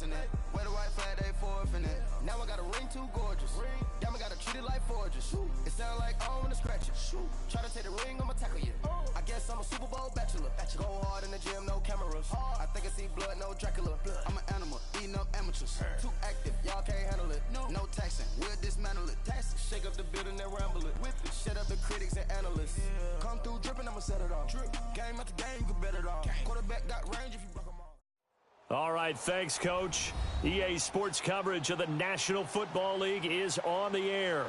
enforcing it. Wear the white flag, they forfeiting it. Now I got a ring too gorgeous. Y'all gotta treat it like forges. It sound like I don't wanna scratch it. Try to take the ring, I'ma tackle you. I guess I'm a Super Bowl bachelor. Go hard in the gym, no cameras. I think I see blood, no Dracula. I'm an animal, eating up amateurs. Too active, y'all can't handle it. No taxing, we'll dismantle it. Shake up the building and ramble it. Whip it, shut up the critics and analysts. Come through dripping, I'ma set it off. Game after game, you can bet it off. Quarterback got range if you broke them all. All right, thanks, Coach. EA Sports coverage of the National Football League is on the air.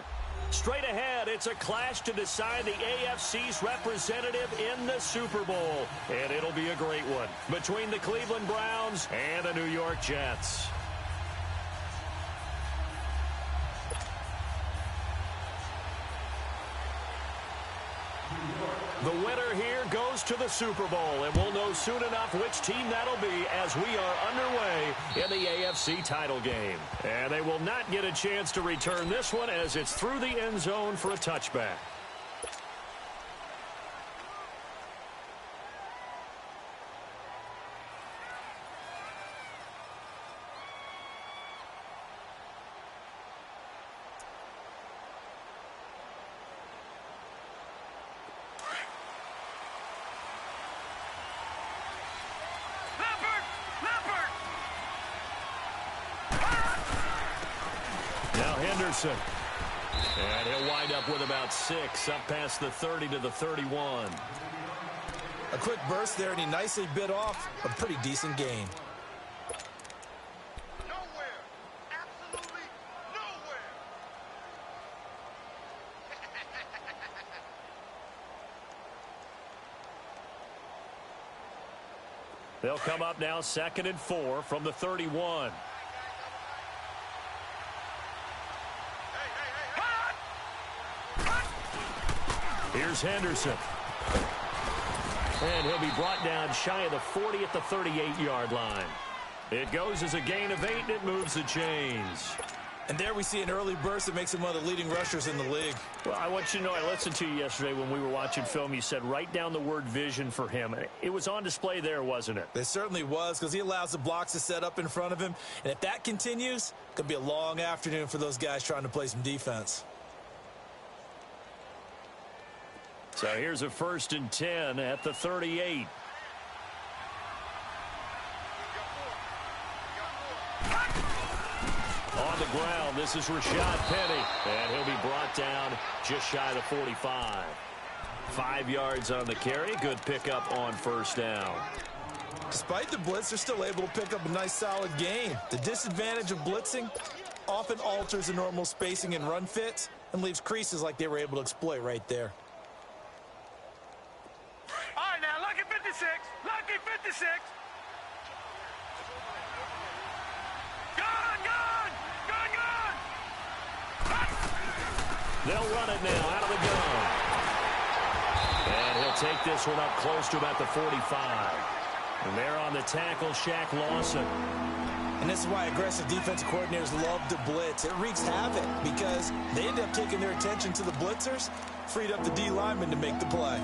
Straight ahead, it's a clash to decide the AFC's representative in the Super Bowl. And it'll be a great one between the Cleveland Browns and the New York Jets. The winner here goes to the Super Bowl, and we'll know soon enough which team that'll be as we are underway in the AFC title game. And they will not get a chance to return this one as it's through the end zone for a touchback. And he'll wind up with about 6 up past the 30 to the 31. A quick burst there, and he nicely bit off a pretty decent gain. Nowhere. Absolutely nowhere. They'll come up now 2nd and 4 from the 31. Here's Henderson. And he'll be brought down shy of the 40 at the 38-yard line. It goes as a gain of 8, and it moves the chains. And there we see an early burst that makes him one of the leading rushers in the league. Well, I want you to know, I listened to you yesterday when we were watching film. You said write down the word vision for him. It was on display there, wasn't it? It certainly was, because he allows the blocks to set up in front of him. And if that continues, it could be a long afternoon for those guys trying to play some defense. So here's a 1st and 10 at the 38. On the ground, this is Rashad Penny, and he'll be brought down just shy of the 45. 5 yards on the carry. Good pickup on 1st down. Despite the blitz, they're still able to pick up a nice, solid gain. The disadvantage of blitzing often alters the normal spacing and run fits and leaves creases like they were able to exploit right there. All right, now, lucky 56. Lucky 56. They'll run it now out of the gun. And he'll take this one up close to about the 45. And there on the tackle, Shaq Lawson. And this is why aggressive defensive coordinators love to blitz. It wreaks havoc because they end up taking their attention to the blitzers, freed up the D lineman to make the play.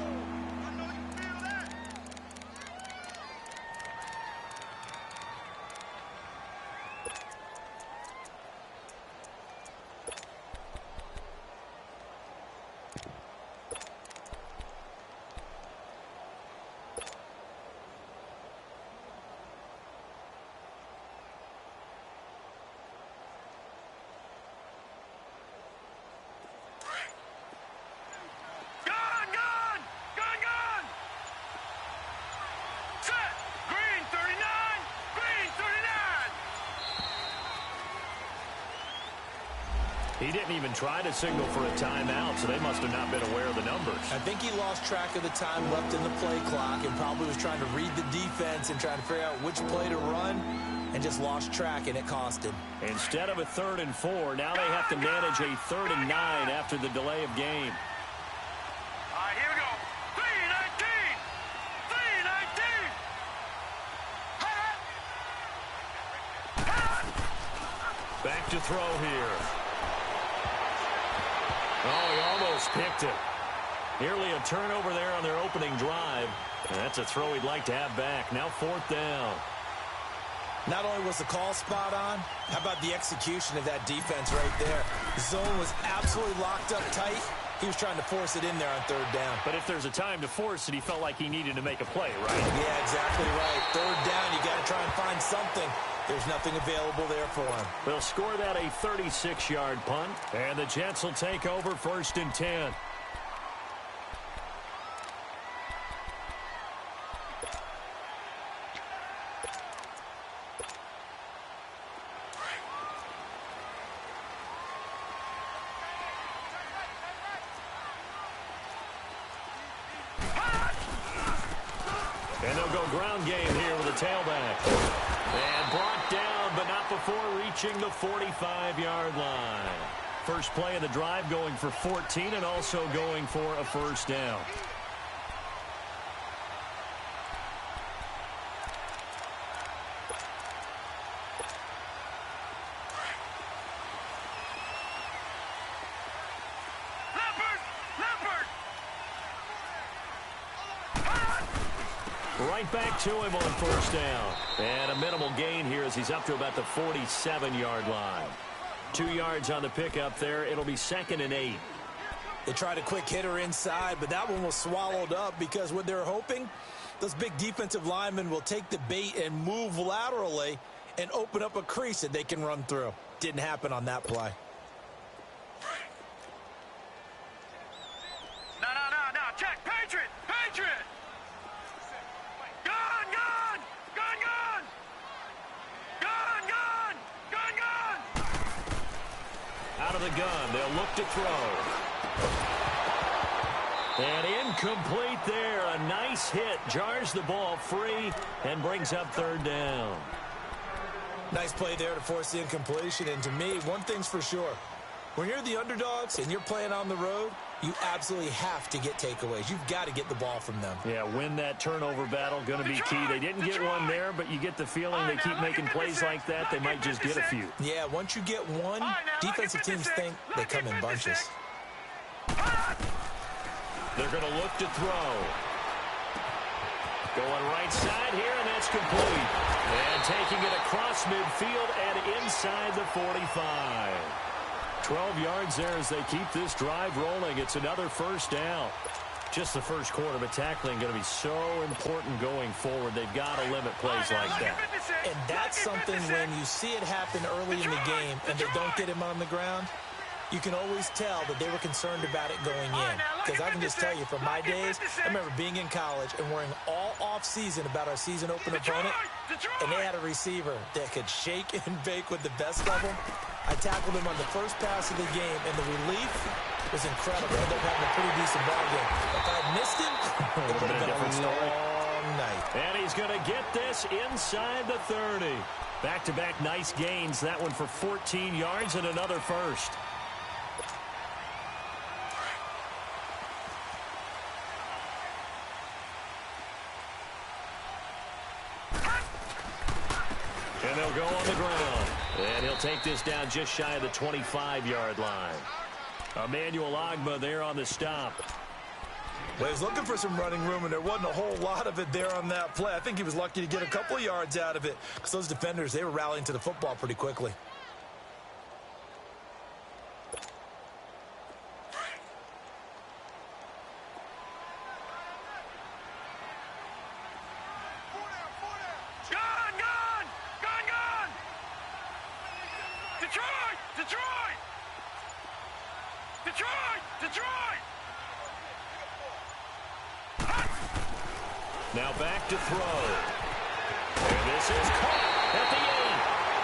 He didn't even try to signal for a timeout, so they must have not been aware of the numbers. I think he lost track of the time left in the play clock and probably was trying to read the defense and trying to figure out which play to run and just lost track, and it cost him. Instead of a 3rd and 4, now they have to manage a 3rd and 9 after the delay of game. All right, here we go. 3-19. 3-19. Back to throw here. Oh, he almost picked it. Nearly a turnover there on their opening drive. And that's a throw he'd like to have back. Now 4th down. Not only was the call spot on, how about the execution of that defense right there? The zone was absolutely locked up tight. He was trying to force it in there on third down. But if there's a time to force it, he felt like he needed to make a play, right? Yeah, exactly right. Third down, you got to try and find something. There's nothing available there for him. They'll score that a 36-yard punt, and the Jets will take over 1st and 10. And they'll go ground game here with a tailback. And brought down, but not before reaching the 45-yard line. First play of the drive going for 14 and also going for a first down. Right back to him on first down. And a minimal gain here as he's up to about the 47-yard line. 2 yards on the pickup there. It'll be 2nd and 8. They tried a quick hitter inside, but that one was swallowed up because what they're hoping, those big defensive linemen will take the bait and move laterally and open up a crease that they can run through. Didn't happen on that play. No. Check. Patriot. Out of the gun, they'll look to throw. And incomplete there. A nice hit. Jars the ball free and brings up 3rd down. Nice play there to force the incompletion. And to me, one thing's for sure. When you're the underdogs and you're playing on the road, you absolutely have to get takeaways. You've got to get the ball from them. Yeah, win that turnover battle, going to be key. They didn't get one there, but you get the feeling they keep making plays like that, they might just get a few. Yeah, once you get one, defensive teams think they come in bunches. They're going to look to throw. Going right side here, and that's complete. And taking it across midfield and inside the 45. 12 yards there as they keep this drive rolling. It's another first down. Just the first quarter, but tackling going to be so important going forward. They've got to limit plays like that. And that's something when you see it happen early in the game and they don't get him on the ground, you can always tell that they were concerned about it going in. Because I can just tell you, from my days, I remember being in college and worrying all off-season about our season opener opponent, and they had a receiver that could shake and bake with the best of them. I tackled him on the first pass of the game, and the relief was incredible. I ended up having a pretty decent ball game. If I had missed him, it would have been a long night. And he's going to get this inside the 30. Back-to-back nice gains. That one for 14 yards and another first. And they'll go on the ground. And he'll take this down just shy of the 25-yard line. Emmanuel Ogbah there on the stop. Well, he was looking for some running room, and there wasn't a whole lot of it there on that play. I think he was lucky to get a couple of yards out of it because those defenders, they were rallying to the football pretty quickly. Now back to throw. And this is caught at the 8.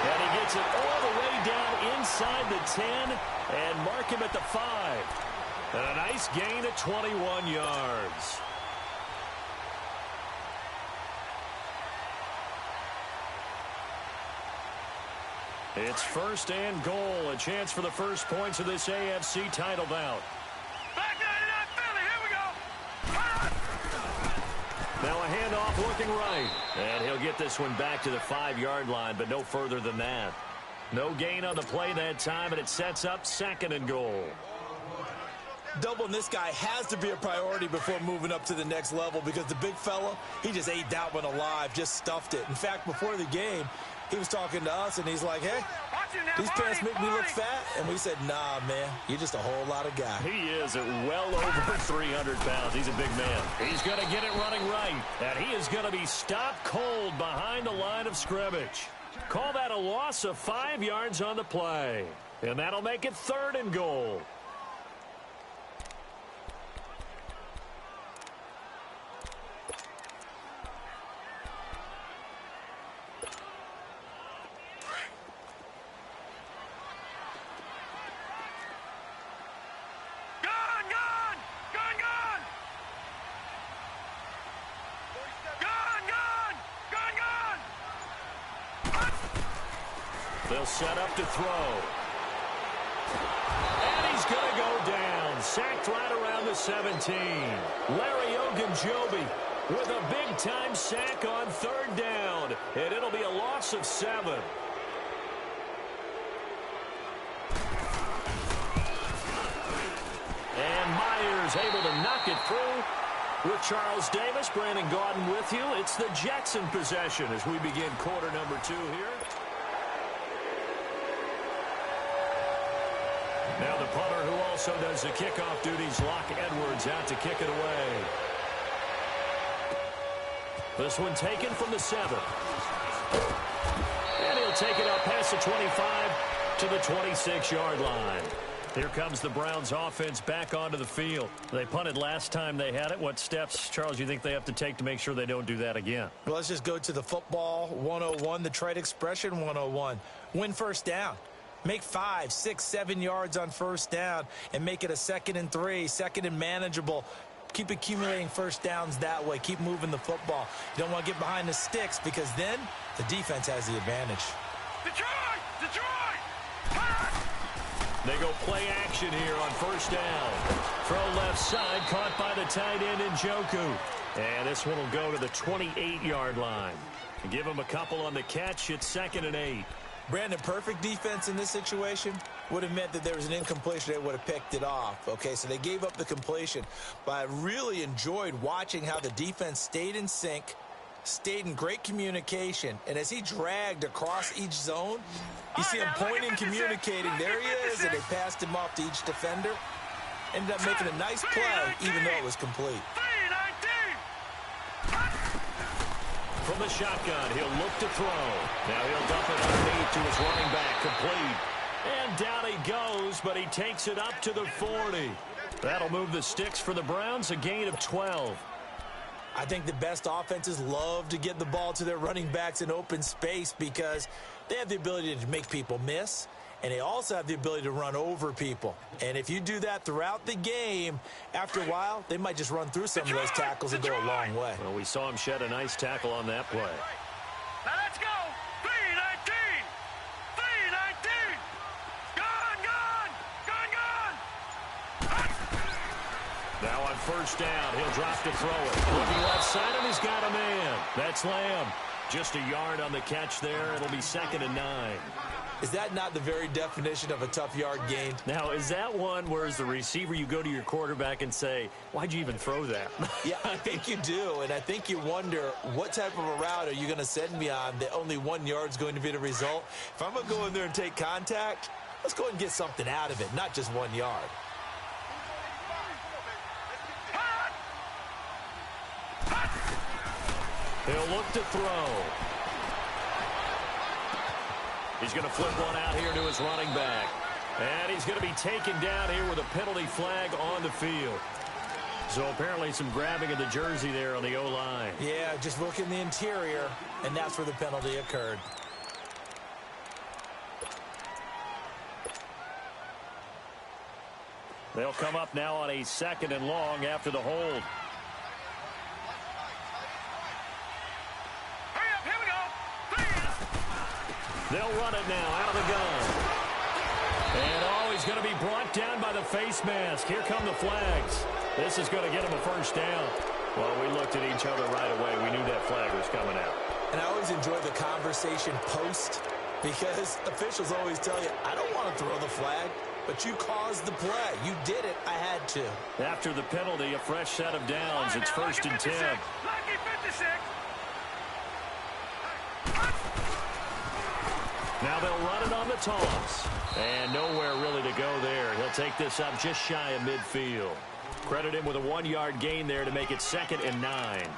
And he gets it all the way down inside the 10 and mark him at the 5. And a nice gain at 21 yards. It's 1st and goal. A chance for the first points of this AFC title bout. Now a handoff looking right. And he'll get this one back to the 5-yard line, but no further than that. No gain on the play that time, and it sets up 2nd and goal. Doubling this guy has to be a priority before moving up to the next level because the big fella, he just ate that one alive, just stuffed it. In fact, before the game, He was talking to us, and he's like, hey, these pants make me look fat. And we said, nah, man, you're just a whole lot of guy. He is at well over 300 pounds. He's a big man. He's going to get it running right. And he is going to be stopped cold behind the line of scrimmage. Call that a loss of 5 yards on the play. And that'll make it 3rd and goal. They'll set up to throw. And he's going to go down. Sacked right around the 17. Larry Ogunjobi with a big-time sack on 3rd down. And it'll be a loss of 7. And Myers able to knock it through. With Charles Davis, Brandon Gaudin with you. It's the Jackson possession as we begin quarter number 2 here. Now the punter who also does the kickoff duties, Locke Edwards, out to kick it away. This one taken from the 7. And he'll take it up past the 25 to the 26-yard line. Here comes the Browns offense back onto the field. They punted last time they had it. What steps, Charles, do you think they have to take to make sure they don't do that again? Well, let's just go to the football 101, the trade expression 101. Win first down. Make 5, 6, 7 yards on first down and make it a 2nd and 3, 2nd and manageable. Keep accumulating first downs that way. Keep moving the football. You don't want to get behind the sticks because then the defense has the advantage. Detroit! Detroit! They go play action here on first down. Throw left side, caught by the tight end Njoku. And this one will go to the 28-yard line. Give him a couple on the catch. It's 2nd and 8. Brandon, perfect defense in this situation would have meant that there was an incompletion. They would have picked it off. Okay, so they gave up the completion. But I really enjoyed watching how the defense stayed in sync, stayed in great communication. And as he dragged across each zone, you see him pointing, communicating. There he is, and they passed him off to each defender. Ended up making a nice play, even though it was complete. From the shotgun, he'll look to throw. Now he'll dump it underneath to his running back, complete. And down he goes, but he takes it up to the 40. That'll move the sticks for the Browns, a gain of 12. I think the best offenses love to get the ball to their running backs in open space because they have the ability to make people miss, and they also have the ability to run over people. And if you do that throughout the game, after a while, they might just run through some of those tackles and go a long way. Well, we saw him shed a nice tackle on that play. Now let's go. 3-19. 3-19. Gone, gone. Gone, gone. Now on first down, he'll drop to throw it. Looking left side, and he's got a man. That's Lamb. Just a yard on the catch there. It'll be 2nd and 9. Is that not the very definition of a tough yard gain? Now, is that one where as the receiver you go to your quarterback and say, why'd you even throw that? Yeah, I think you do, and I think you wonder what type of a route are you going to send me on that only 1 yard's going to be the result? If I'm going to go in there and take contact, let's go and get something out of it, not just 1 yard. He'll look to throw. He's going to flip one out here to his running back. And he's going to be taken down here with a penalty flag on the field. So apparently some grabbing of the jersey there on the O-line. Yeah, just look in the interior, and that's where the penalty occurred. They'll come up now on a 2nd and long after the hold. They'll run it now out of the gun. And he's going to be brought down by the face mask. Here come the flags. This is going to get him a first down. Well, we looked at each other right away. We knew that flag was coming out. And I always enjoy the conversation post because officials always tell you, I don't want to throw the flag, but you caused the play. You did it. I had to. After the penalty, a fresh set of downs. It's 1st and 10. Now they'll run it on the toss. And nowhere really to go there. He'll take this up just shy of midfield. Credit him with a 1-yard gain there to make it 2nd and 9.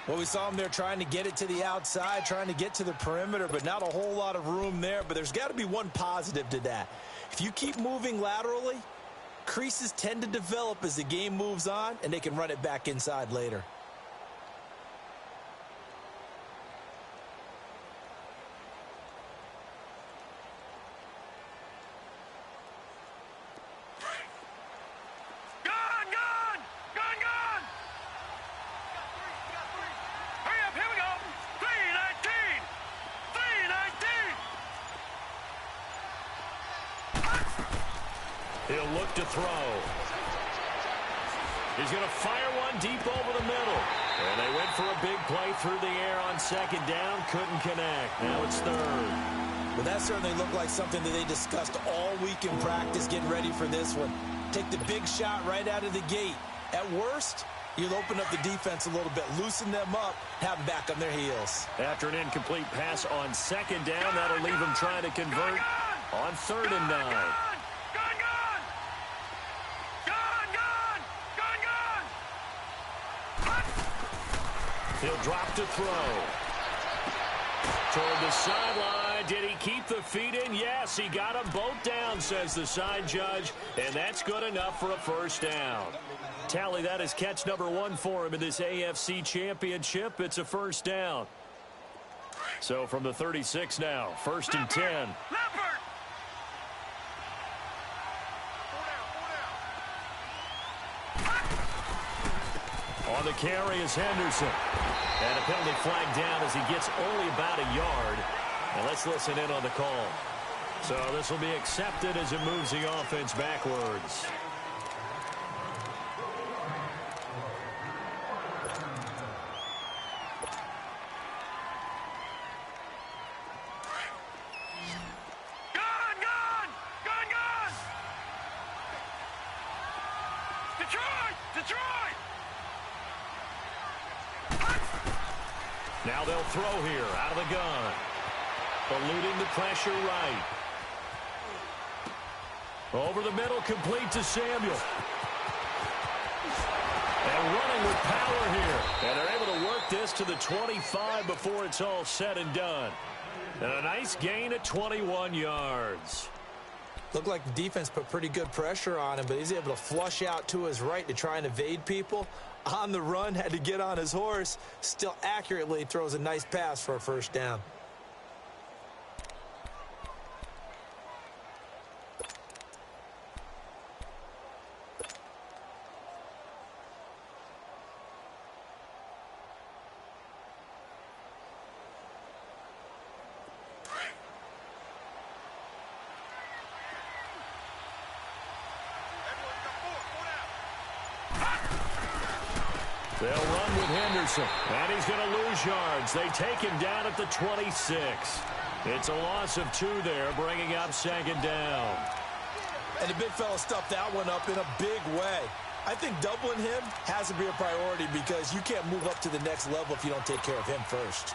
Well, we saw him there trying to get it to the outside, trying to get to the perimeter, but not a whole lot of room there. But there's got to be one positive to that. If you keep moving laterally, creases tend to develop as the game moves on, and they can run it back inside later. He'll look to throw. He's going to fire one deep over the middle. And they went for a big play through the air on 2nd down. Couldn't connect. Now it's 3rd. Well, that certainly looked like something that they discussed all week in practice, getting ready for this one. Take the big shot right out of the gate. At worst, you'll open up the defense a little bit, loosen them up, have them back on their heels. After an incomplete pass on 2nd down, that'll leave them trying to convert on 3rd and 9. He'll drop to throw. Toward the sideline. Did he keep the feet in? Yes, he got them both down, says the side judge. And that's good enough for a 1st down. Tally, that is catch number 1 for him in this AFC Championship. It's a 1st down. So from the 36 now, 1st and 10. On the carry is Henderson. And a penalty flag down as he gets only about a yard. And let's listen in on the call. So this will be accepted as it moves the offense backwards. Now they'll throw here out of the gun. Eluding the pressure right. Over the middle, complete to Samuel. And running with power here. And they're able to work this to the 25 before it's all said and done. And a nice gain at 21 yards. Looked like the defense put pretty good pressure on him, but he's able to flush out to his right to try and evade people. On the run, had to get on his horse. Still accurately throws a nice pass for a 1st down. They'll run with Henderson, and he's going to lose yards. They take him down at the 26. It's a loss of 2 there, bringing up 2nd down. And the big fella stuffed that one up in a big way. I think doubling him has to be a priority because you can't move up to the next level if you don't take care of him first.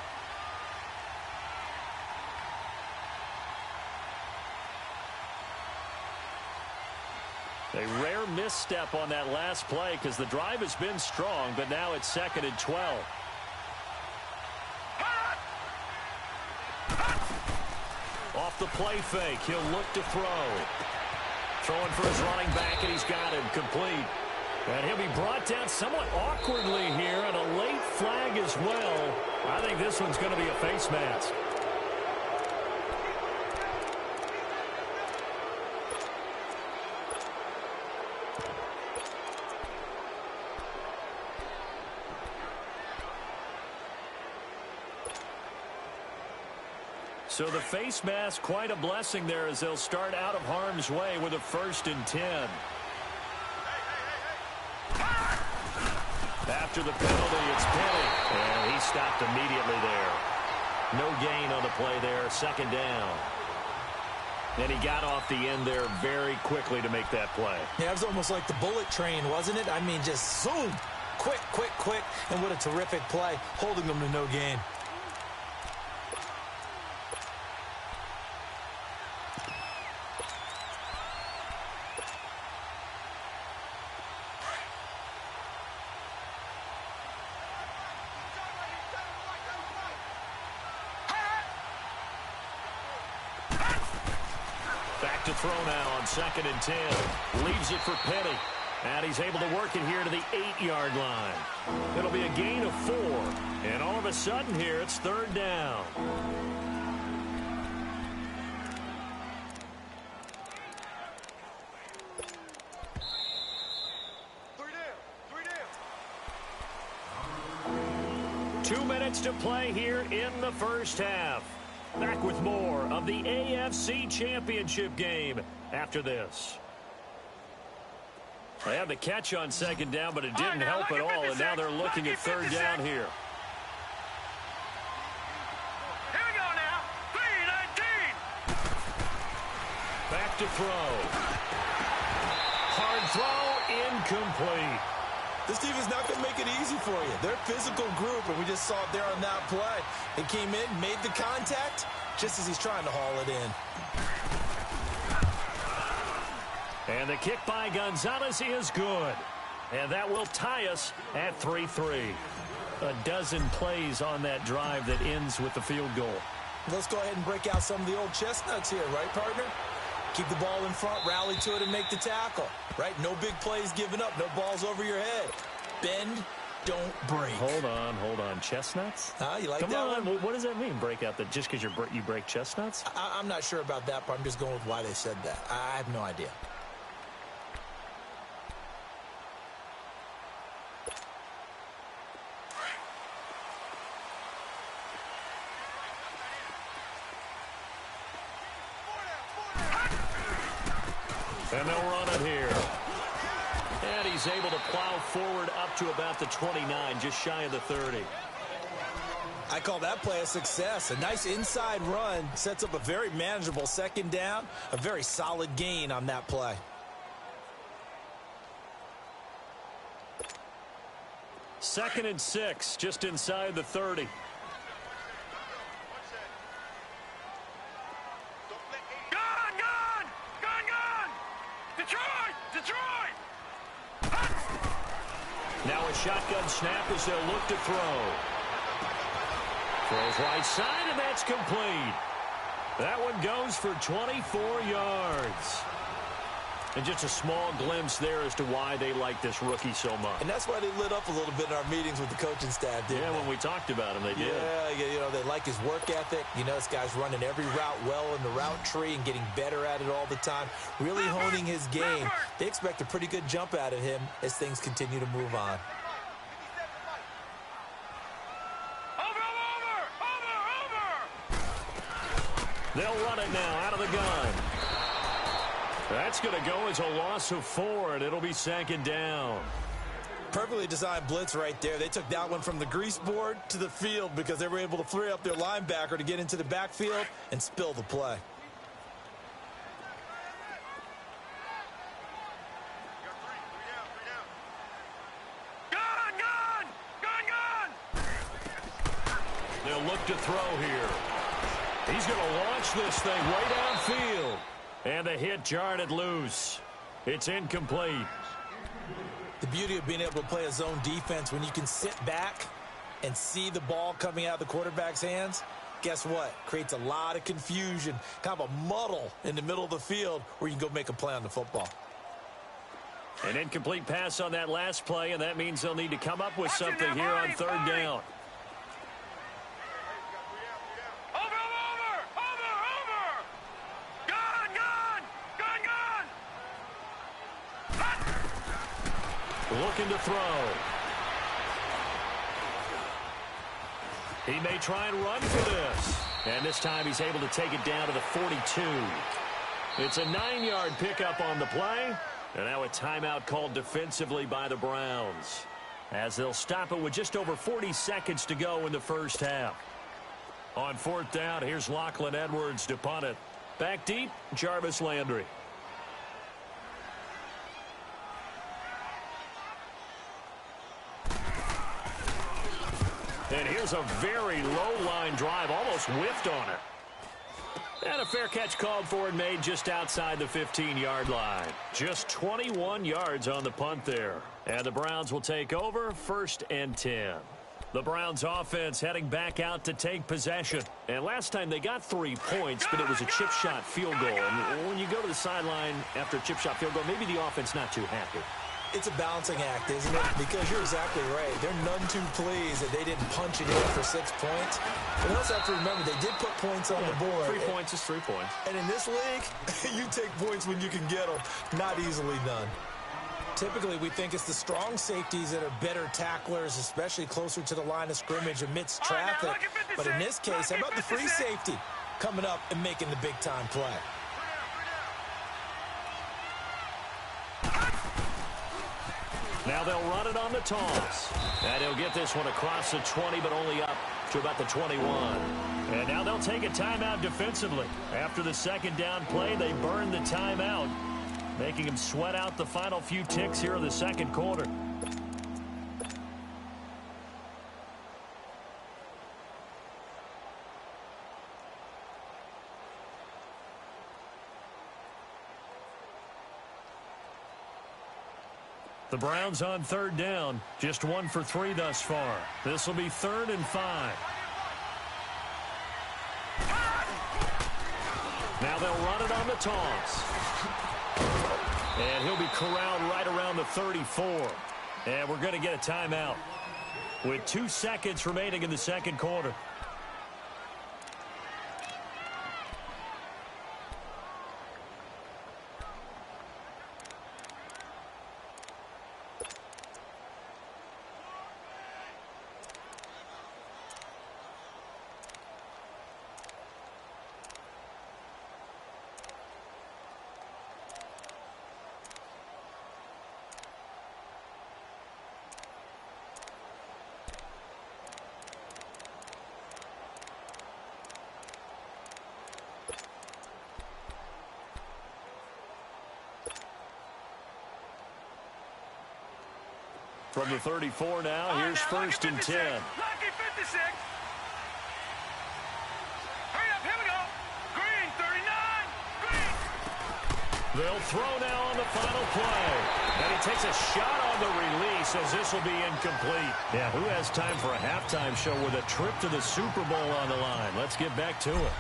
A rare misstep on that last play because the drive has been strong, but now it's 2nd and 12. Off the play fake, he'll look to throw. Throwing for his running back, and he's got him complete. And he'll be brought down somewhat awkwardly here, and a late flag as well. I think this one's going to be a face mask. So the face mask, quite a blessing there as they'll start out of harm's way with a 1st and 10. After the penalty, it's Penny. And he stopped immediately there. No gain on the play there, 2nd down. And he got off the end there very quickly to make that play. Yeah, it was almost like the bullet train, wasn't it? I mean, just zoom. Quick, quick, quick. And what a terrific play, holding them to no gain. throw now on 2nd and 10. Leaves it for Penny. And he's able to work it here to the 8-yard line. It'll be a gain of 4. And all of a sudden here, it's 3rd down. Two minutes to play here in the first half. Back with more of the AFC Championship game after this. They had the catch on 2nd down, but it didn't help at all, and now they're looking at 3rd down here. Here we go now. 3-19. Back to throw. Hard throw, incomplete. This team is not going to make it easy for you. They're a physical group, and we just saw it there on that play. They came in, made the contact, just as he's trying to haul it in. And the kick by Gonzalez is good. And that will tie us at 3-3. A dozen plays on that drive that ends with the field goal. Let's go ahead and break out some of the old chestnuts here, right, partner? Keep the ball in front, rally to it, and make the tackle. Right? No big plays given up. No balls over your head. Bend, don't break. Hold on. Chestnuts? You like Come that on. one? What does that mean, break out? That just because you break chestnuts? I'm not sure about that, but I'm just going with why they said that. I have no idea. And they'll run it here. And he's able to plow forward up to about the 29, just shy of the 30. I call that play a success. A nice inside run sets up a very manageable 2nd down. A very solid gain on that play. Second and 6, just inside the 30. Now a shotgun snap as they'll look to throw. Throws right side, and that's complete. That one goes for 24 yards. And just a small glimpse there as to why they like this rookie so much. And that's why they lit up a little bit in our meetings with the coaching staff, didn't they? When we talked about him, they did. Yeah, they like his work ethic. This guy's running every route well in the route tree and getting better at it all the time, really honing his game. They expect a pretty good jump out of him as things continue to move on. They'll run it now out of the gun. That's going to go as a loss of 4, and it'll be 2nd down. Perfectly designed blitz right there. They took that one from the grease board to the field because they were able to free up their linebacker to get into the backfield and spill the play. They'll look to throw here. He's going to launch this thing way downfield. And the hit jarred it loose. It's incomplete. The beauty of being able to play a zone defense when you can sit back and see the ball coming out of the quarterback's hands, guess what? Creates a lot of confusion, kind of a muddle in the middle of the field where you can go make a play on the football. An incomplete pass on that last play, and that means they'll need to come up with something here on 3rd down. Looking to throw. He may try and run for this. And this time he's able to take it down to the 42. It's a 9-yard pickup on the play. And now a timeout called defensively by the Browns, as they'll stop it with just over 40 seconds to go in the first half. On 4th down, here's Lachlan Edwards to punt it. Back deep, Jarvis Landry. And here's a very low line drive, almost whiffed on it. And a fair catch called for and made just outside the 15-yard line. Just 21 yards on the punt there. And the Browns will take over 1st and 10. The The Browns offense heading back out to take possession. And last time they got 3 points, but it was a chip shot field goal. And when you go to the sideline after a chip shot field goal, maybe the offense not too happy. It's a balancing act, isn't it? Because you're exactly right. They're none too pleased that they didn't punch it in for 6 points. But also have to remember, they did put points on the board. 3 points is 3 points. And in this league, you take points when you can get them. Not easily done. Typically, we think it's the strong safeties that are better tacklers, especially closer to the line of scrimmage amidst traffic. But in this case, how about the free safety coming up and making the big-time play? Now they'll run it on the toss. And he'll get this one across the 20, but only up to about the 21. And now they'll take a timeout defensively. After the second down play, they burn the timeout, making him sweat out the final few ticks here in the second quarter. The Browns on third down, just 1 for 3 thus far. This will be 3rd and 5. Now they'll run it on the toss. And he'll be corralled right around the 34. And we're going to get a timeout with 2 seconds remaining in the second quarter. From the 34 now, here's 1st and 10. Lucky 56. Hurry up, here we go. Green, 39. Green. They'll throw now on the final play. And he takes a shot on the release as this will be incomplete. Yeah, who has time for a halftime show with a trip to the Super Bowl on the line? Let's get back to it.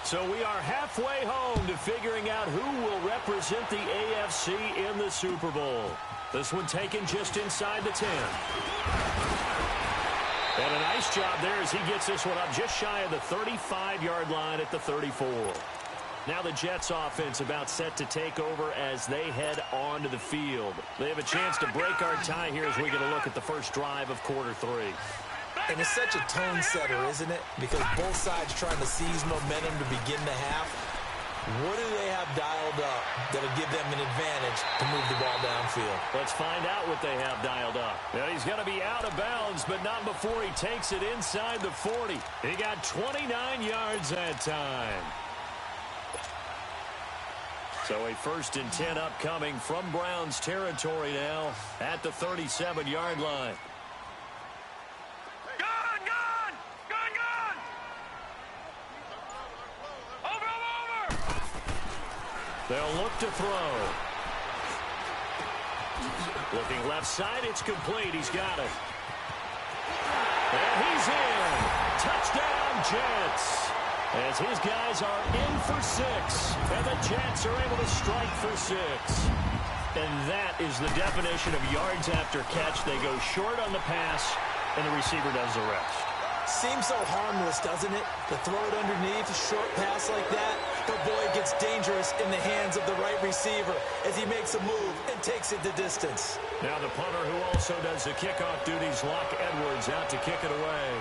So we are halfway home to figuring out who will represent the AFC in the Super Bowl. This one taken just inside the 10. And a nice job there as he gets this one up just shy of the 35-yard line at the 34. Now the Jets offense about set to take over as they head onto the field. They have a chance to break our tie here as we get a look at the first drive of quarter 3. And it's such a tone setter, isn't it? Because both sides trying to seize momentum to begin the half. What do they have dialed up that'll give them an advantage to move the ball downfield? Let's find out what they have dialed up. Yeah, he's going to be out of bounds, but not before he takes it inside the 40. He got 29 yards that time. So a 1st and 10 upcoming from Browns territory now at the 37-yard line. They'll look to throw. Looking left side, it's complete. He's got it. And he's in. Touchdown, Jets. As his guys are in for 6. And the Jets are able to strike for 6. And that is the definition of yards after catch. They go short on the pass, and the receiver does the rest. Seems so harmless, doesn't it? To throw it underneath, a short pass like that. But boy, it gets dangerous in the hands of the right receiver as he makes a move and takes it the distance. Now the punter who also does the kickoff duties, Locke Edwards, out to kick it away.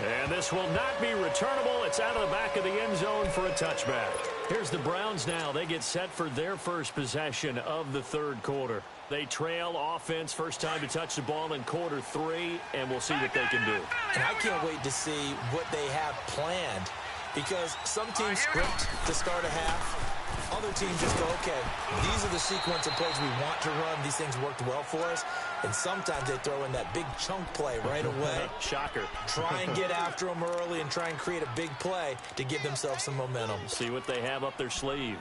And this will not be returnable. It's out of the back of the end zone for a touchback. Here's the Browns now. They get set for their first possession of the third quarter. They trail offense, first time to touch the ball in quarter 3, and we'll see what they can do. And I can't wait to see what they have planned, because some teams script to start a half. Other teams just go, okay, these are the sequence of plays we want to run. These things worked well for us. And sometimes they throw in that big chunk play right away. Shocker. Try and get after them early and try and create a big play to give themselves some momentum. See what they have up their sleeve.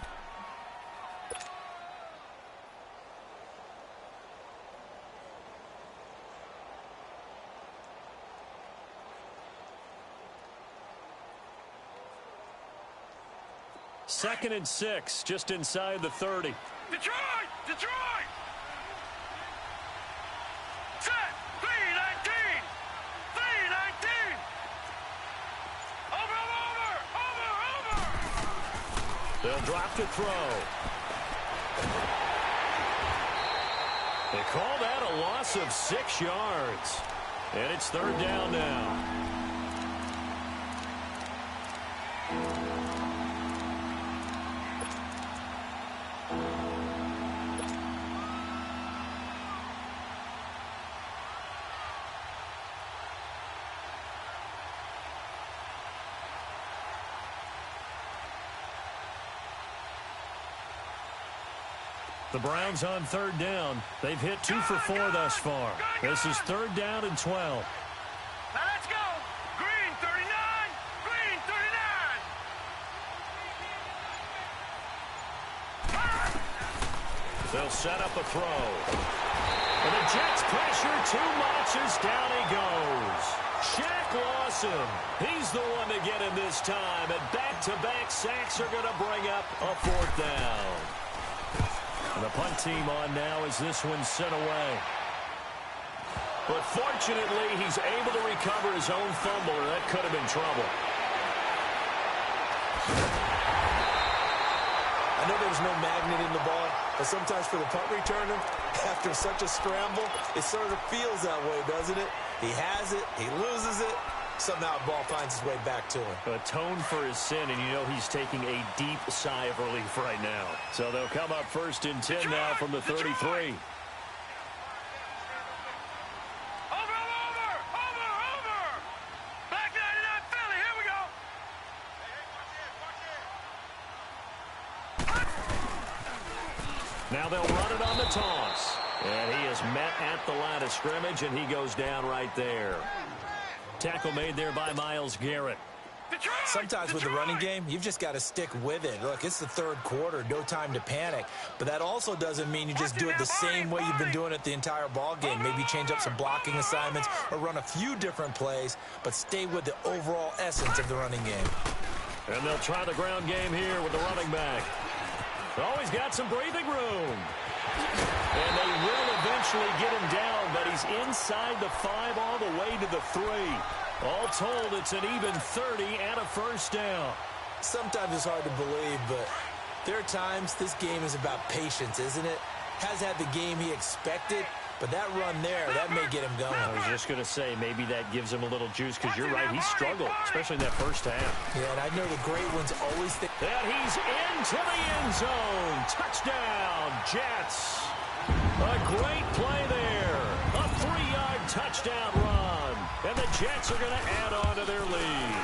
2nd and 6, just inside the 30. Detroit! Detroit! Set! 3-19! 3-19! Over! They'll drop to throw. They call that a loss of 6 yards. And it's 3rd down now. The Browns on 3rd down. They've hit 2 for 4 thus far. This is 3rd down and 12. Now let's go! Green 39! Green 39! They'll set up a throw. And the Jets pressure too much as down he goes. Shaq Lawson. He's the one to get him this time. And back-to-back sacks are going to bring up a 4th down. The punt team on now as this one's sent away. But fortunately, he's able to recover his own fumble, or that could have been trouble. I know there's no magnet in the ball, but sometimes for the punt returner, after such a scramble, it sort of feels that way, doesn't it? He has it, he loses it. Somehow the ball finds its way back to him. Atone for his sin, and you know he's taking a deep sigh of relief right now. So they'll come up 1st and 10 now from the 33. Over! Back 99 Philly, here we go! Now they'll run it on the toss. And he is met at the line of scrimmage, and he goes down right there. Tackle made there by Myles Garrett. Sometimes with the running game, you've just got to stick with it. Look, it's the 3rd quarter, no time to panic. But that also doesn't mean you just do it the same way you've been doing it the entire ball game. Maybe change up some blocking assignments or run a few different plays, but stay with the overall essence of the running game. And they'll try the ground game here with the running back. Always got some breathing room. And they will eventually get him down, but he's inside the 5 all the way to the 3. All told, it's an even 30 and a 1st down. Sometimes it's hard to believe, but there are times this game is about patience, isn't it? Has had the game he expected, but that run there, that may get him going. I was just going to say, maybe that gives him a little juice, because you're right, he struggled, especially in that 1st half. Yeah, and I know the great ones always think. And he's into the end zone. Touchdown, Jets. A great play there. A 3-yard touchdown run. And the Jets are going to add on to their lead.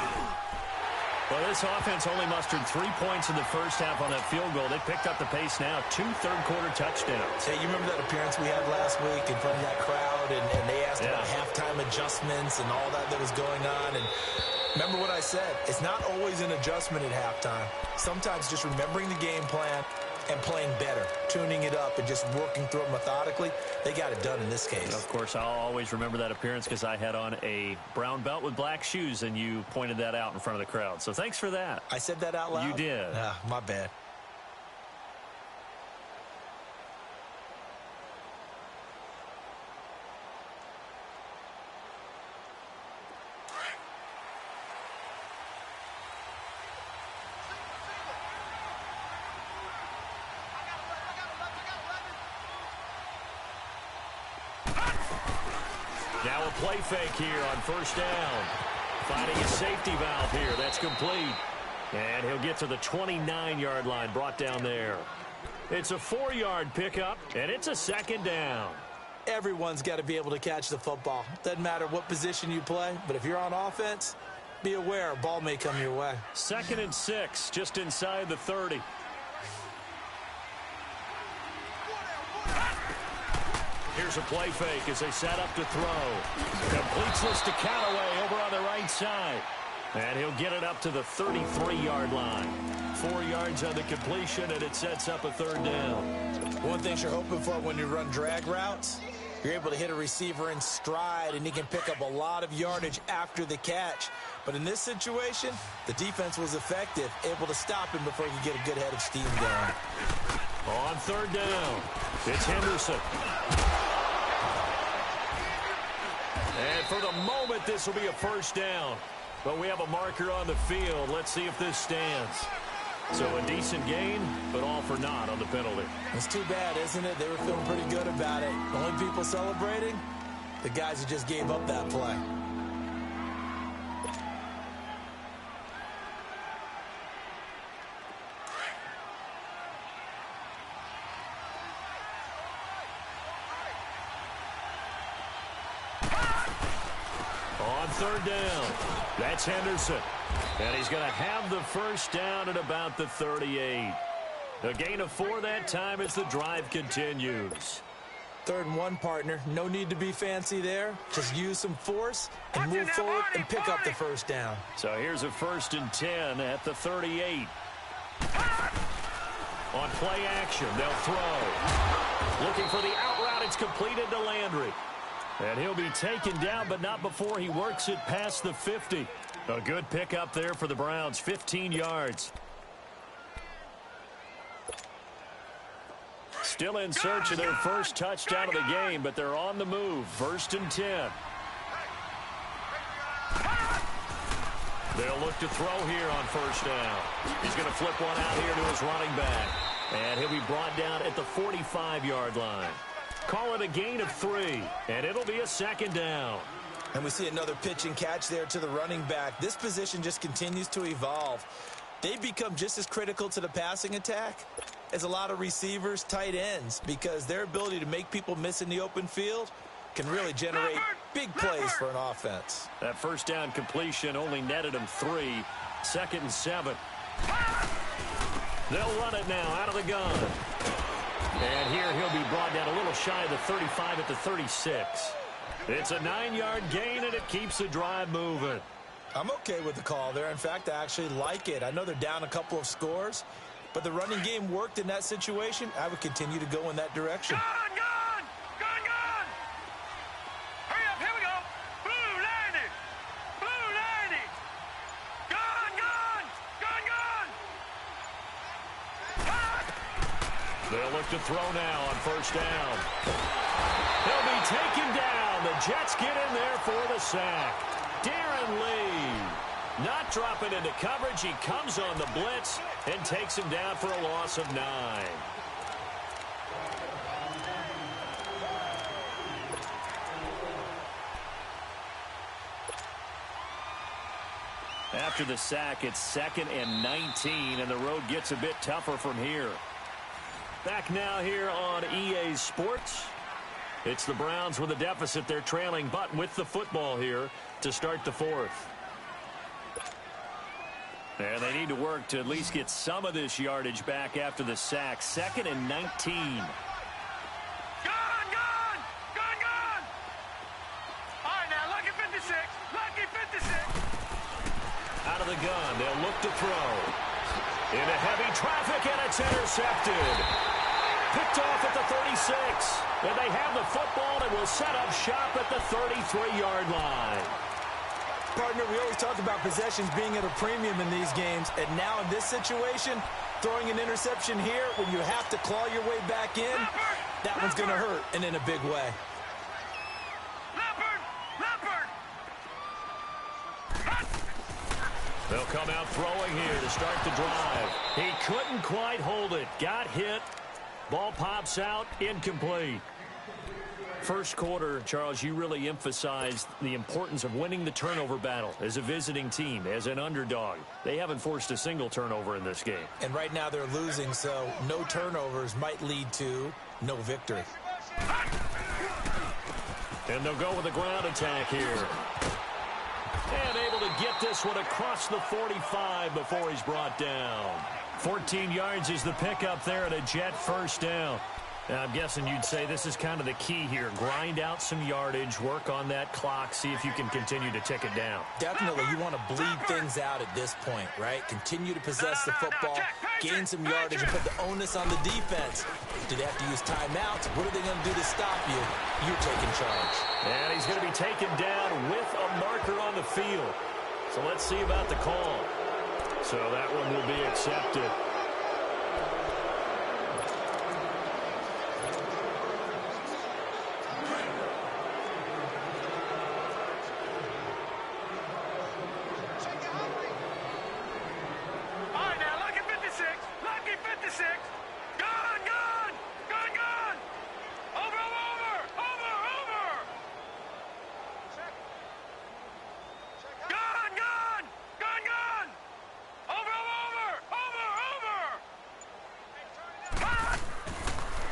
Well, this offense only mustered 3 points in the 1st half on that field goal. They picked up the pace now. 2 third-quarter touchdowns. Hey, you remember that appearance we had last week in front of that crowd, and they asked about halftime adjustments and all that was going on, and remember what I said. It's not always an adjustment at halftime. Sometimes just remembering the game plan and playing better, tuning it up and just working through it methodically. They got it done in this case. Of course, I'll always remember that appearance because I had on a brown belt with black shoes, and you pointed that out in front of the crowd. So thanks for that. I said that out loud? You did. My bad. Now a play fake here on 1st down. Finding a safety valve here. That's complete. And he'll get to the 29-yard line, brought down there. It's a 4-yard pickup, and it's a 2nd down. Everyone's got to be able to catch the football. Doesn't matter what position you play, but if you're on offense, be aware a ball may come your way. 2nd and 6, just inside the 30. Here's a play fake as they set up to throw. Completes this to Callaway over on the right side. And he'll get it up to the 33-yard line. 4 yards on the completion, and it sets up a 3rd down. One thing you're hoping for when you run drag routes You're able to hit a receiver in stride, and he can pick up a lot of yardage after the catch. But in this situation, the defense was effective, able to stop him before he could get a good head of steam going. On third down, it's Henderson. And for the moment, this will be a first down. But we have a marker on the field. Let's see if this stands. So a decent gain, but all for naught on the penalty. It's too bad, isn't it? They were feeling pretty good about it. The only people celebrating, the guys who just gave up that play. On third down, that's Henderson. And he's going to have the first down at about the 38. A gain of 4 that time as the drive continues. 3rd and 1, partner. No need to be fancy there. Just use some force and move forward and pick up the first down. So here's a 1st and 10 at the 38. On play action, they'll throw. Looking for the out route. It's completed to Landry. And he'll be taken down, but not before he works it past the 50. A good pickup there for the Browns, 15 yards. Still in search of their first touchdown of the game, but they're on the move. 1st and 10. They'll look to throw here on first down. He's going to flip one out here to his running back. And he'll be brought down at the 45-yard line. Call it a gain of 3, and it'll be a 2nd down. And we see another pitch and catch there to the running back. This position just continues to evolve. They become just as critical to the passing attack as a lot of receivers, tight ends, because their ability to make people miss in the open field can really generate big plays for an offense. That first down completion only netted him 3. 2nd and 7. They'll run it now out of the gun. And here he'll be brought down a little shy of the 35 at the 36. It's a 9-yard gain, and it keeps the drive moving. I'm okay with the call there. In fact, I actually like it. I know they're down a couple of scores, but the running game worked in that situation. I would continue to go in that direction. Gun! Hurry up, here we go. Blue 90. Blue 90. Gun! They'll look to throw now on first down. He'll be taken down. The Jets get in there for the sack. Darren Lee not dropping into coverage. He comes on the blitz and takes him down for a loss of 9. After the sack, it's 2nd and 19, and the road gets a bit tougher from here. Back now here on EA Sports. It's the Browns with a deficit. They're trailing, but with the football here to start the 4th. And they need to work to at least get some of this yardage back after the sack. 2nd and 19. Gun! All right, now, lucky 56. Lucky 56. Out of the gun, they'll look to throw. Into heavy traffic, and it's intercepted. Picked off at the 36. And they have the football and will set up shop at the 33-yard line. Partner, we always talk about possessions being at a premium in these games, and now in this situation, throwing an interception here when you have to claw your way back in, that one's going to hurt, and in a big way. Leopard! They'll come out throwing here to start the drive. He couldn't quite hold it. Got hit. Ball pops out, incomplete. First quarter, Charles, you really emphasized the importance of winning the turnover battle as a visiting team, as an underdog. They haven't forced a single turnover in this game. And right now they're losing, so no turnovers might lead to no victory. And they'll go with a ground attack here. And able to get this one across the 45 before he's brought down. 14 yards is the pickup there at a Jet first down. Now, I'm guessing you'd say this is kind of the key here. Grind out some yardage, work on that clock, see if you can continue to tick it down. Definitely, you want to bleed things out at this point, right? Continue to possess the football, gain some yardage, and put the onus on the defense. Do they have to use timeouts? What are they going to do to stop you? You're taking charge. And he's going to be taken down with a marker on the field. So let's see about the call. So that one will be accepted.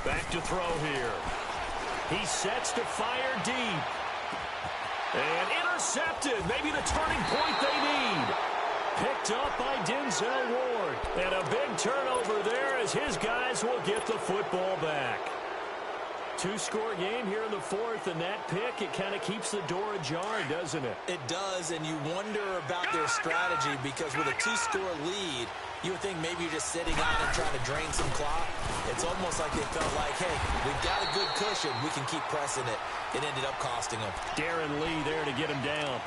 Back to throw here. He sets to fire deep. And intercepted. Maybe the turning point they need. Picked up by Denzel Ward. And a big turnover there as his guys will get the football back. Two-score game here in the fourth, and that pick, it kind of keeps the door ajar, doesn't it? It does, and you wonder about their strategy because with a two-score lead, you would think maybe you're just sitting on and trying to drain some clock. It's almost like they felt like, hey, we've got a good cushion. We can keep pressing it. It ended up costing them. Darren Lee there to get him down.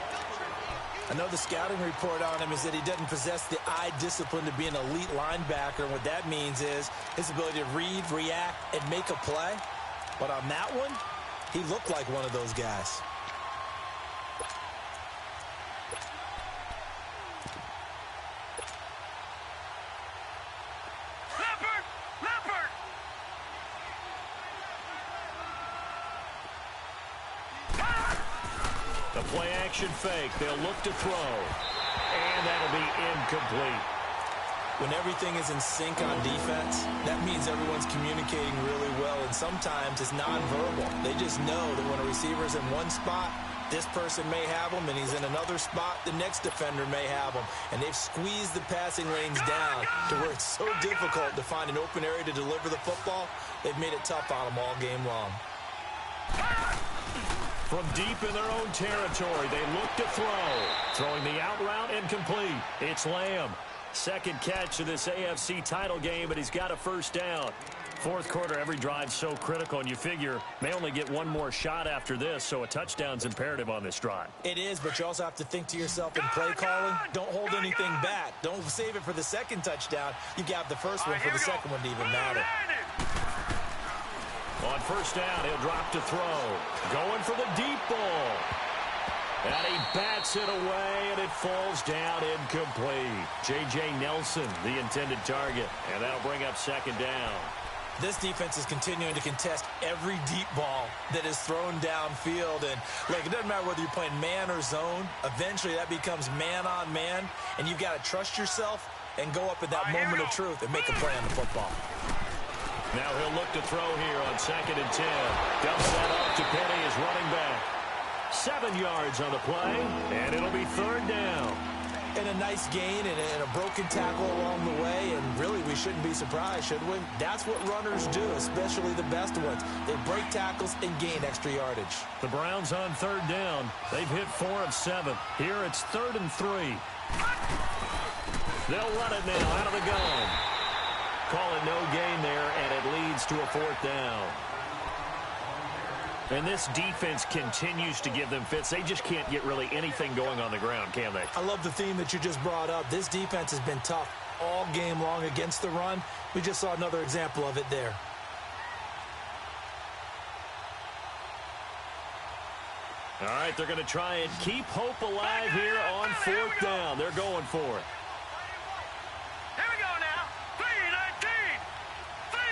Another scouting report on him is that he doesn't possess the eye discipline to be an elite linebacker. And what that means is his ability to read, react, and make a play. But on that one, he looked like one of those guys. The play action fake. They'll look to throw. And that'll be incomplete. When everything is in sync on defense, that means everyone's communicating really well, and sometimes it's nonverbal. They just know that when a receiver's in one spot, this person may have him, and he's in another spot, the next defender may have him. And they've squeezed the passing lanes down to where it's so difficult to find an open area to deliver the football. They've made it tough on them all game long. From deep in their own territory, they look to throw. Throwing the out route incomplete. It's Lamb. Second catch of this AFC title game, but he's got a first down. Fourth quarter, every drive so critical, and you figure may only get one more shot after this, so a touchdown's imperative on this drive. It is, but you also have to think to yourself in play calling, don't hold anything back. Don't save it for the second touchdown. You got the first one for the second one to even matter. On first down, he'll drop to throw. Going for the deep ball. And he bats it away, and it falls down incomplete. J.J. Nelson, the intended target, and that'll bring up second down. This defense is continuing to contest every deep ball that is thrown downfield. And, look, it doesn't matter whether you're playing man or zone. Eventually, that becomes man-on-man, and you've got to trust yourself and go up at that moment of truth and make a play on the football. Now he'll look to throw here on 2nd and 10. Dumps that off to Penny as running back. 7 yards on the play, and it'll be third down. And a nice gain and a broken tackle along the way, and really we shouldn't be surprised, should we? That's what runners do, especially the best ones. They break tackles and gain extra yardage. The Browns on third down. They've hit 4 of 7. Here it's 3rd and 3. They'll run it now out of the gun. Call it no gain there, and it leads to a 4th down. And this defense continues to give them fits. They just can't get really anything going on the ground, can they? I love the theme that you just brought up. This defense has been tough all game long against the run. We just saw another example of it there. All right, they're going to try and keep hope alive here on 4th down. They're going for it. Here we go now. 3-19. 3-19.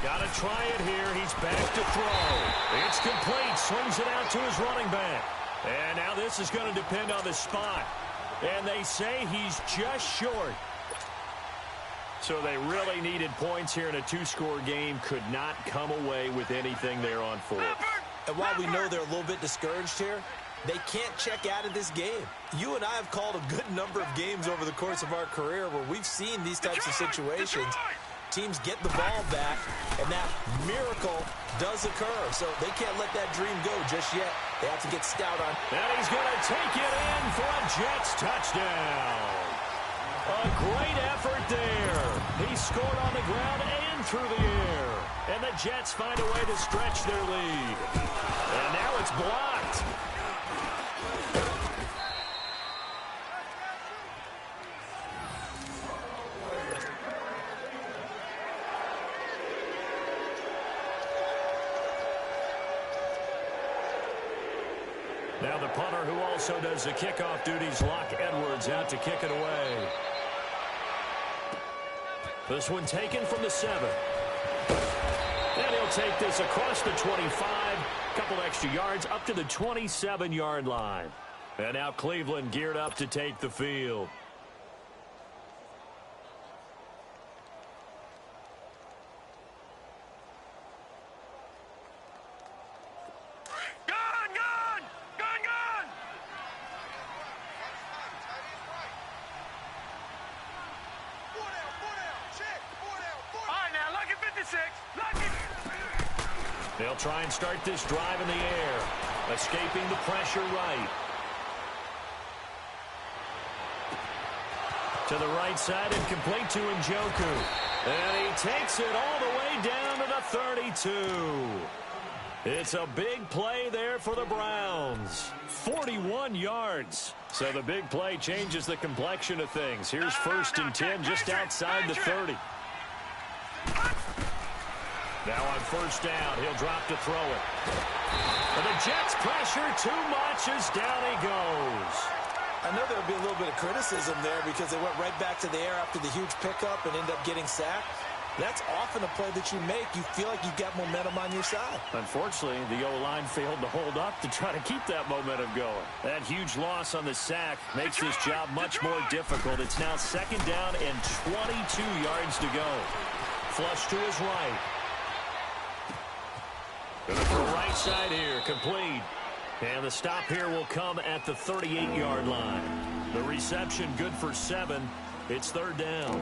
Got to try it here. He's back to throw. It's complete. Swings it out to his running back. And now this is going to depend on the spot. And they say he's just short. So they really needed points here in a 2-score game. Could not come away with anything there on 4th. And while we know they're a little bit discouraged here, they can't check out of this game. You and I have called a good number of games over the course of our career where we've seen these types of situations. teams get the ball back, and that miracle does occur. So they can't let that dream go just yet. They have to get stout on. And he's going to take it in for a Jets touchdown. A great effort there. He scored on the ground and through the air. And the Jets find a way to stretch their lead. And now it's blocked. Now the punter, who also does the kickoff duties, Locke Edwards, out to kick it away. This one taken from the 7. And he'll take this across the 25. Couple extra yards up to the 27-yard line. And now Cleveland geared up to take the field. They'll try and start this drive in the air, escaping the pressure right. To the right side and complete to Njoku. And he takes it all the way down to the 32. It's a big play there for the Browns. 41 yards. So the big play changes the complexion of things. Here's 1st and 10 just outside the 30. Now on 1st down, he'll drop to throw it. And the Jets pressure too much as down he goes. I know there'll be a little bit of criticism there because they went right back to the air after the huge pickup and end up getting sacked. That's often a play that you make. You feel like you've got momentum on your side. Unfortunately, the O-line failed to hold up to try to keep that momentum going. That huge loss on the sack makes this job much more difficult. It's now 2nd down and 22 yards to go. Flush to his right. Going for right side here, complete. And the stop here will come at the 38-yard line. The reception good for 7. It's 3rd down.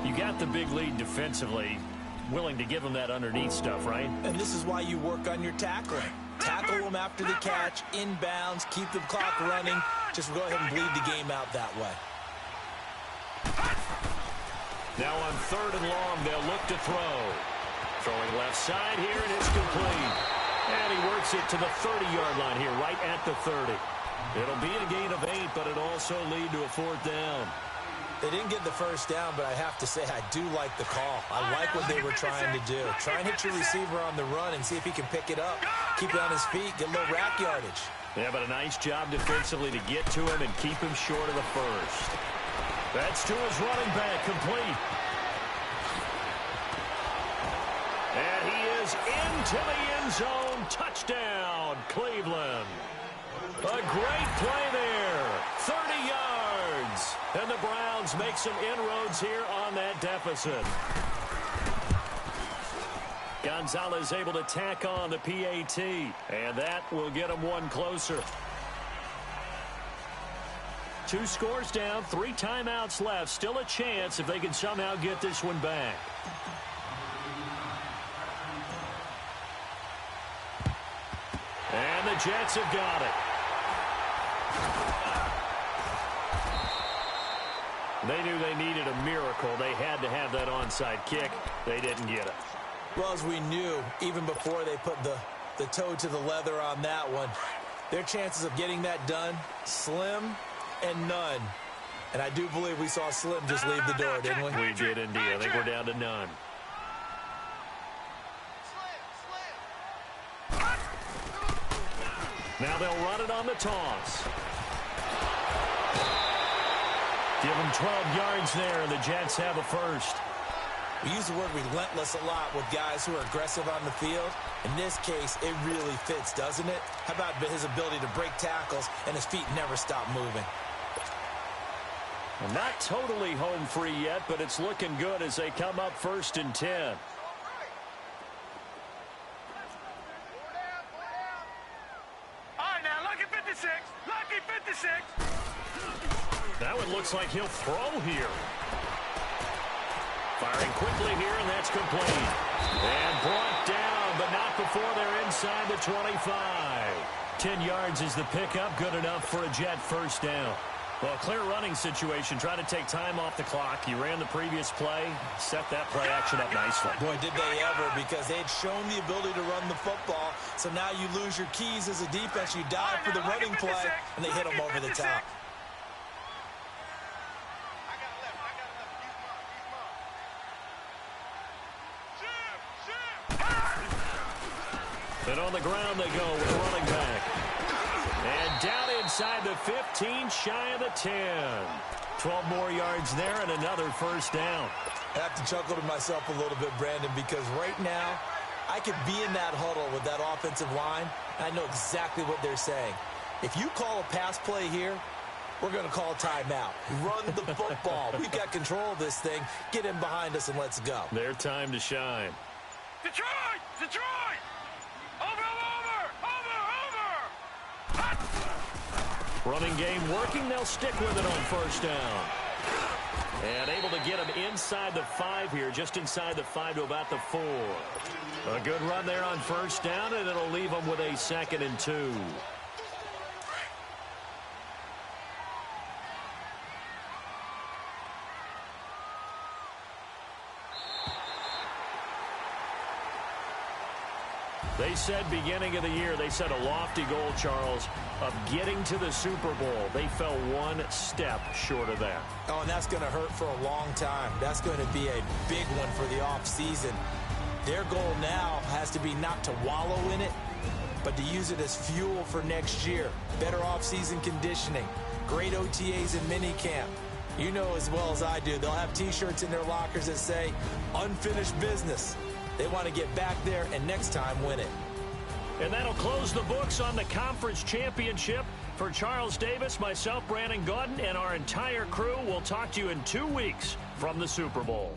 You got the big lead defensively. Willing to give them that underneath stuff, right? And this is why you work on your tackling. Tackle them after the catch, inbounds, keep the clock running. Just go ahead and bleed the game out that way. Now on 3rd and long, they'll look to throw. Throwing left side here, and it's complete. And he works it to the 30-yard line here, right at the 30. It'll be a gain of 8, but it'll also lead to a 4th down. They didn't get the 1st down, but I have to say I do like the call. I like what they were trying to do. Try and hit your receiver on the run and see if he can pick it up. Keep it on his feet, get a little rack yardage. Yeah, but a nice job defensively to get to him and keep him short of the 1st. That's to his running back, complete. And he is into the end zone. Touchdown, Cleveland. A great play there. 30 yards. And the Browns make some inroads here on that deficit. Gonzalez able to tack on the PAT. And that will get them one closer. 2 scores down, 3 timeouts left. Still a chance if they can somehow get this one back. And the Jets have got it. They knew they needed a miracle. They had to have that onside kick. They didn't get it. Well, as we knew, even before they put the toe to the leather on that one, their chances of getting that done, slim and none. And I do believe we saw Slim just leave the door, didn't we? We did indeed. I think we're down to none. Now they'll run it on the toss. Give them 12 yards there, and the Jets have a 1st. We use the word relentless a lot with guys who are aggressive on the field. In this case, it really fits, doesn't it? How about his ability to break tackles and his feet never stop moving? Well, not totally home free yet, but it's looking good as they come up 1st and 10. Lucky 56. That one looks like he'll throw here. Firing quickly here, and that's complete. And brought down, but not before they're inside the 25. 10 yards is the pickup, good enough for a Jet first down. Well, clear running situation. Try to take time off the clock. You ran the previous play, set that play action up nicely. Boy, did they ever, because they had shown the ability to run the football. So now you lose your keys as a defense. You dive for the running play, and they hit them over the top. And on the ground they go with running back. And down inside the 15, shy of the 10. 12 more yards there and another first down. I have to chuckle to myself a little bit, Brandon, because right now I could be in that huddle with that offensive line, and I know exactly what they're saying. If you call a pass play here, we're going to call a timeout. Run the football. We've got control of this thing. Get in behind us and let's go. Their time to shine. Detroit! Detroit! Over! Running game working. They'll stick with it on first down. And able to get him inside the 5 here, just inside the 5 to about the 4. A good run there on first down, and it'll leave them with a 2nd and 2. They said beginning of the year, they set a lofty goal, Charles, of getting to the Super Bowl. They fell one step short of that. Oh, and that's going to hurt for a long time. That's going to be a big one for the offseason. Their goal now has to be not to wallow in it, but to use it as fuel for next year. Better offseason conditioning, great OTAs and minicamp. You know as well as I do, they'll have T-shirts in their lockers that say, unfinished business. They want to get back there and next time win it. And that'll close the books on the conference championship. For Charles Davis, myself, Brandon Gaudin, and our entire crew, we'll talk to you in 2 weeks from the Super Bowl.